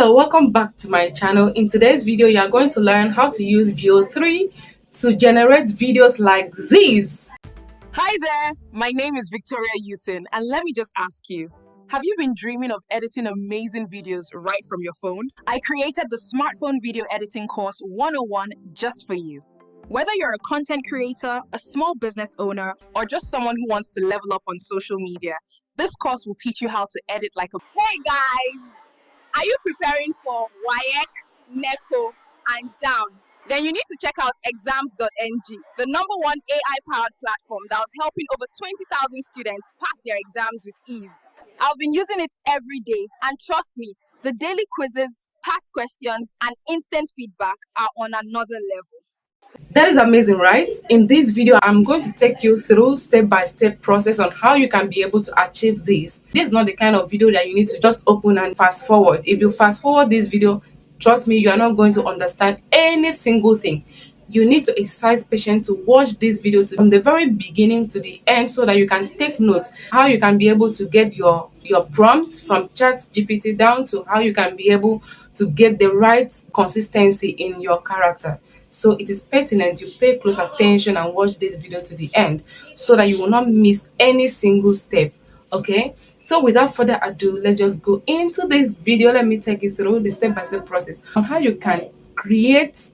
Hello, welcome back to my channel. In today's video, you are going to learn how to use Veo3 to generate videos like this. Hi there, my name is Victoria Uton, and let me just ask you, have you been dreaming of editing amazing videos right from your phone? I created the Smartphone Video Editing Course 101 just for you. Whether you're a content creator, a small business owner, or just someone who wants to level up on social media, this course will teach you how to edit like a... Hey guys! Are you preparing for WAEC, NECO, and JAM? Then you need to check out exams.ng, the #1 AI-powered platform that was helping over 20,000 students pass their exams with ease. I've been using it every day, and trust me, the daily quizzes, past questions, and instant feedback are on another level. That is amazing, right? In this video, I'm going to take you through step-by-step process on how you can be able to achieve this. This is not the kind of video that you need to just open and fast forward. If you fast forward this video, trust me, you are not going to understand any single thing. You need to exercise patience to watch this video from the very beginning to the end so that you can take note how you can be able to get your prompt from ChatGPT down to how you can be able to get the right consistency in your character. So it is pertinent you pay close attention and watch this video to the end so that you will not miss any single step. Okay, so without further ado, let's just go into this video. Let me take you through the step-by-step process on how you can create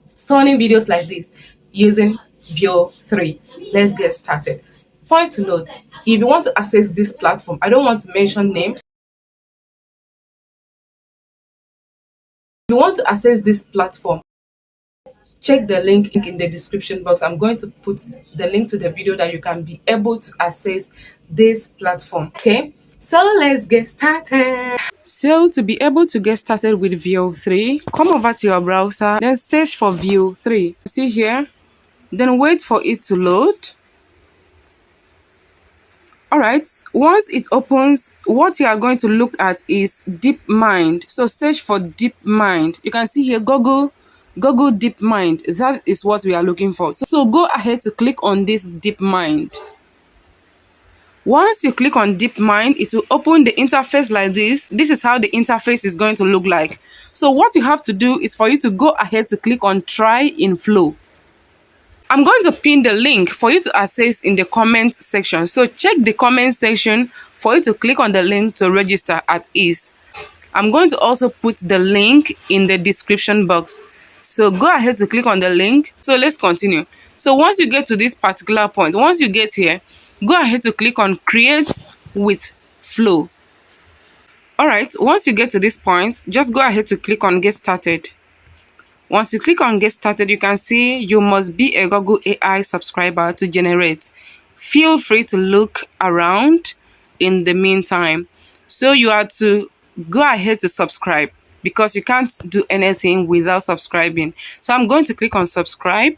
stunning videos like this using Veo3. Let's get started. Point to note, if you want to access this platform, I don't want to mention names. If you want to access this platform, check the link in the description box. I'm going to put the link to the video that you can be able to access this platform. Okay, so let's get started. So to be able to get started with Veo3, come over to your browser, then search for Veo3. See here, then wait for it to load. Alright, once it opens, what you are going to look at is DeepMind. So search for DeepMind. You can see here Google DeepMind. That is what we are looking for. So go ahead to click on this DeepMind. Once you click on DeepMind, it will open the interface like this. This is how the interface is going to look like. So what you have to do is for you to go ahead to click on Try in Flow. I'm going to pin the link for you to access in the comment section. So check the comment section for you to click on the link to register at ease. I'm going to also put the link in the description box. So go ahead to click on the link. So let's continue. So once you get to this particular point, once you get here, go ahead to click on Create with Flow. Alright, once you get to this point, just go ahead to click on Get Started. Once you click on Get Started, you can see you must be a Google AI subscriber to generate. Feel free to look around in the meantime. So you have to go ahead to subscribe because you can't do anything without subscribing. So I'm going to click on Subscribe.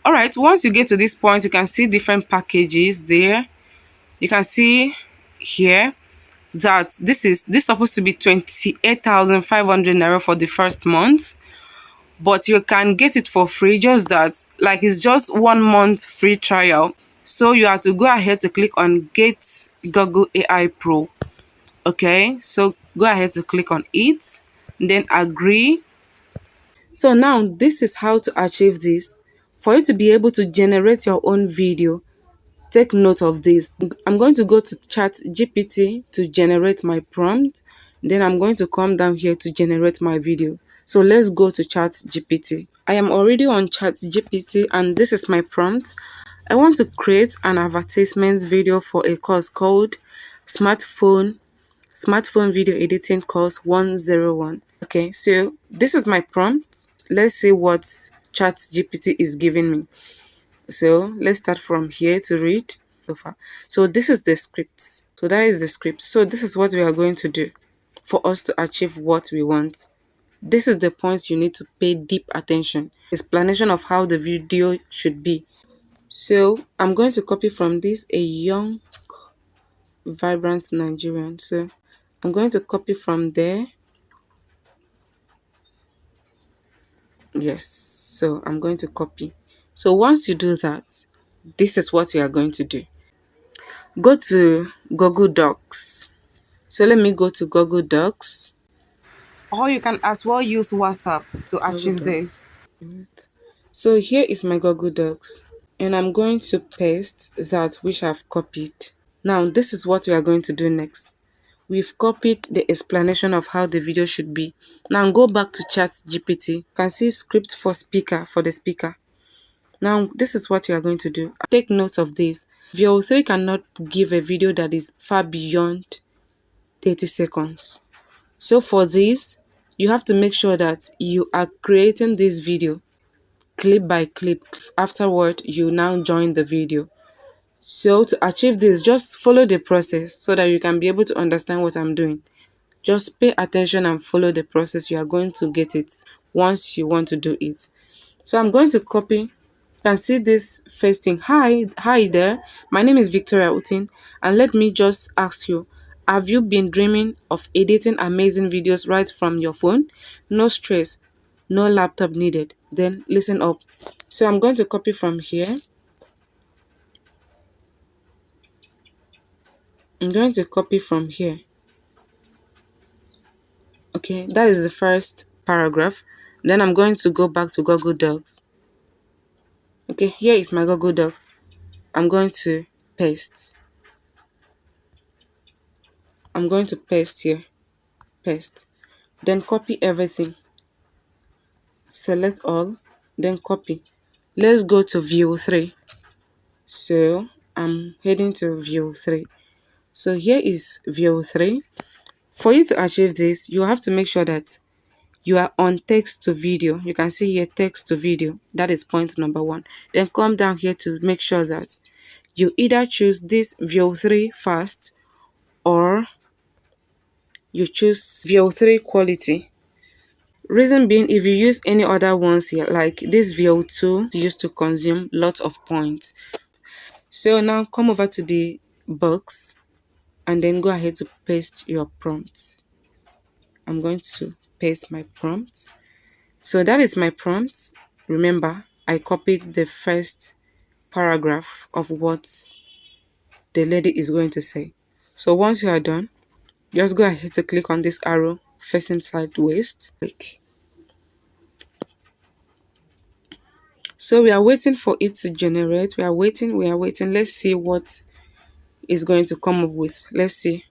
Alright, once you get to this point, you can see different packages there. You can see here that this is supposed to be 28,500 naira for the first month, but you can get it for free, just that like it's just 1 month free trial. So you have to go ahead to click on Get Google AI Pro. Okay, so go ahead to click on it, then agree. So now this is how to achieve this. For you to be able to generate your own video, take note of this. I'm going to go to ChatGPT to generate my prompt. Then I'm going to come down here to generate my video. So let's go to ChatGPT. I am already on ChatGPT and this is my prompt. I want to create an advertisement video for a course called Smartphone Video Editing Course 101. Okay, so this is my prompt. Let's see what ChatGPT is giving me. So let's start from here to read so far. So this is the script. So that is the script. So this is what we are going to do for us to achieve what we want. This is the points you need to pay deep attention. Explanation of how the video should be. So I'm going to copy from this a young, vibrant Nigerian. So I'm going to copy from there. Yes. So I'm going to copy. So once you do that, this is what we are going to do. Go to Google Docs. So let me go to Google Docs. Or you can as well use WhatsApp to achieve this. So here is my Google Docs, and I'm going to paste that which I've copied. Now this is what we are going to do next. We've copied the explanation of how the video should be. Now go back to ChatGPT. You can see script for speaker for the speaker. Now this is what you are going to do. Take note of this. Veo3 cannot give a video that is far beyond 30 seconds. So for this, you have to make sure that you are creating this video clip by clip. Afterward, you now join the video. So to achieve this, just follow the process so that you can be able to understand what I'm doing. Just pay attention and follow the process. You are going to get it once you want to do it. So I'm going to copy. You can see this first thing. Hi there. My name is Victoria Utin, and let me just ask you, have you been dreaming of editing amazing videos right from your phone? No stress, no laptop needed. Then listen up. So I'm going to copy from here. I'm going to copy from here. Okay, that is the first paragraph. Then I'm going to go back to Google Docs. Okay, here is my Google Docs. I'm going to paste. I'm going to paste here. Paste. Then copy everything. Select all. Then copy. Let's go to Veo3. So I'm heading to Veo3. So here is Veo3. For you to achieve this, you have to make sure that you are on text to video. You can see here text to video. That is point number 1. Then come down here to make sure that you either choose this Veo3 fast or you choose Veo3 quality. Reason being, if you use any other ones here, like this Veo2 used to consume lots of points. So now come over to the box and then go ahead to paste your prompts. I'm going to paste my prompts. So that is my prompt. Remember, I copied the first paragraph of what the lady is going to say. So once you are done, just go ahead to click on this arrow facing sideways. Click. So we are waiting for it to generate. We are waiting. Let's see what is going to come up with. Let's see.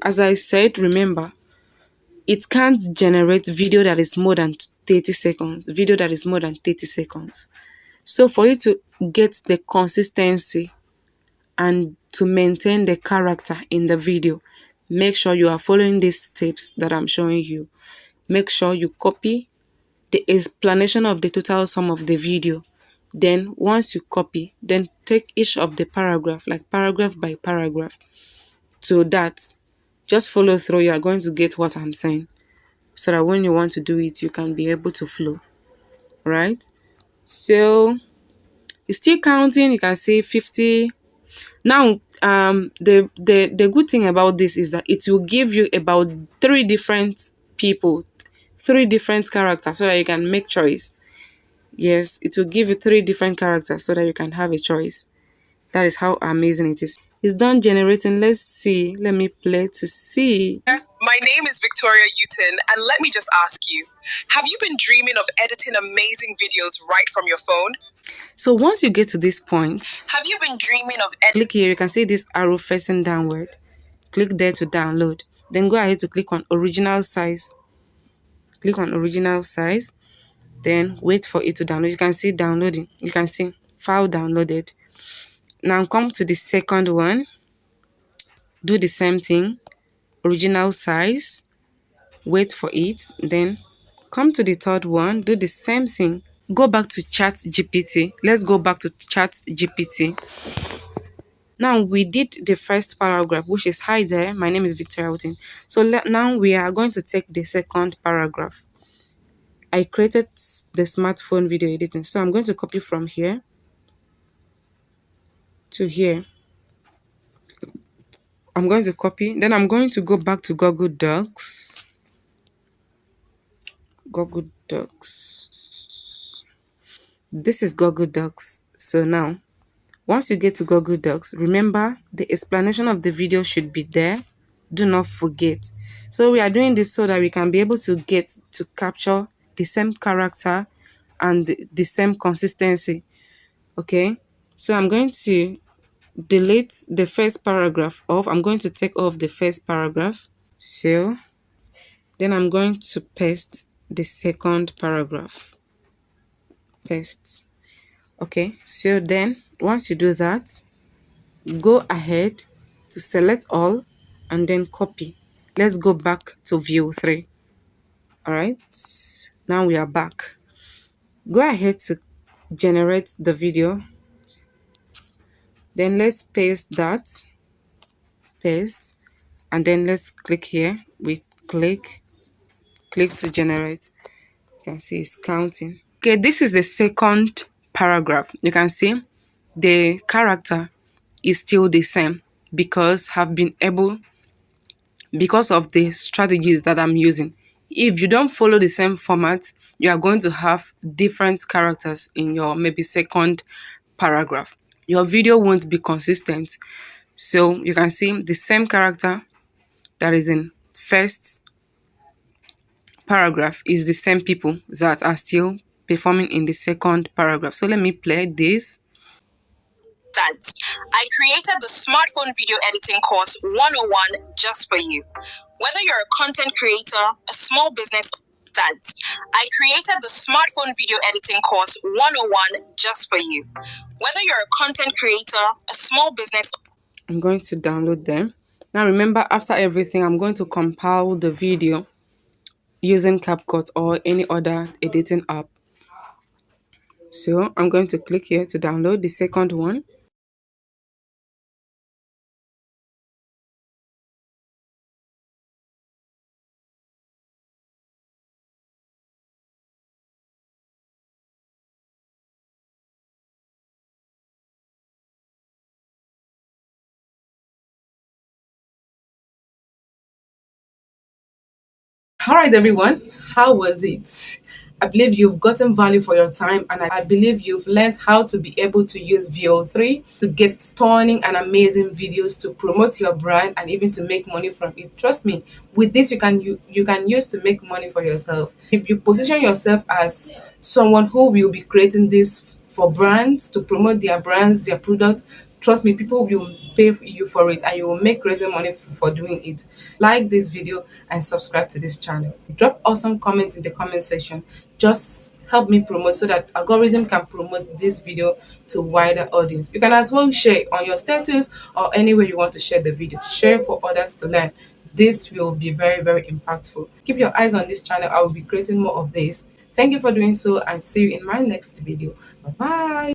As I said, remember, it can't generate video that is more than 30 seconds. Video that is more than 30 seconds. So for you to get the consistency and to maintain the character in the video, make sure you are following these steps that I'm showing you. Make sure you copy the explanation of the total sum of the video. Then once you copy, then take each of the paragraph, like paragraph by paragraph. To that, just follow through. You are going to get what I'm saying, so that when you want to do it, you can be able to flow. Right? So it's still counting. You can see 50. Now, the good thing about this is that it will give you about 3 different people, 3 different characters, so that you can make choice. Yes, it will give you 3 different characters so that you can have a choice. That is how amazing it is. It's done generating. Let's see. Let me play to see. My name is Victoria Utin, and let me just ask you, have you been dreaming of editing amazing videos right from your phone? So once you get to this point, Have you been dreaming of click here. You can see this arrow facing downward. Click there to download. Then go ahead to click on original size. Click on original size. Then wait for it to download. You can see downloading. You can see file downloaded. Now come to the second one. Do the same thing. Original size. Wait for it. Then come to the third one. Do the same thing. Go back to ChatGPT. Let's go back to ChatGPT. Now we did the first paragraph, which is hi there. My name is Victoria Houghton. So now we are going to take the second paragraph. I created the smartphone video editing. So I'm going to copy from here to here. I'm going to copy. Then I'm going to go back to Google Docs. Google Docs. This is Google Docs. So now Once you get to Google Docs, remember the explanation of the video should be there. Do not forget. So we are doing this so that we can be able to get to capture the same character and the same consistency. Okay, so I'm going to delete the first paragraph off. I'm going to take off the first paragraph. So then I'm going to paste the second paragraph. Paste. Okay, so then once you do that, go ahead to select all and then copy. Let's go back to Veo3. All right, now we are back. Go ahead to generate the video. Then let's paste that. Paste. And then let's click here. We click to generate. You can see it's counting. Okay, this is the second paragraph. You can see the character is still the same because of the strategies that I'm using. If you don't follow the same format, you are going to have different characters in your maybe second paragraph. Your video won't be consistent. So you can see the same character that is in first paragraph is the same people that are still performing in the second paragraph. So let me play this. That I created the smartphone video editing course 101 just for you. Whether you're a content creator, a small business, that I created the smartphone video editing course 101 just for you. Whether you're a content creator, a small business, I'm going to download them. Now remember, after everything, I'm going to compile the video using CapCut or any other editing app. So I'm going to click here to download the second one. All right, everyone, how was it? I believe you've gotten value for your time, and I believe you've learned how to be able to use Veo3 to get stunning and amazing videos to promote your brand and even to make money from it. Trust me, with this you can use to make money for yourself. If you position yourself as someone who will be creating this for brands to promote their brands, their products, trust me, people will pay you for it and you will make crazy money for doing it. Like this video and subscribe to this channel. Drop awesome comments in the comment section. Just help me promote so that algorithm can promote this video to wider audience. You can as well share on your status or anywhere you want to share the video. Share for others to learn. This will be very, very impactful. Keep your eyes on this channel. I will be creating more of this. Thank you for doing so and see you in my next video. Bye bye.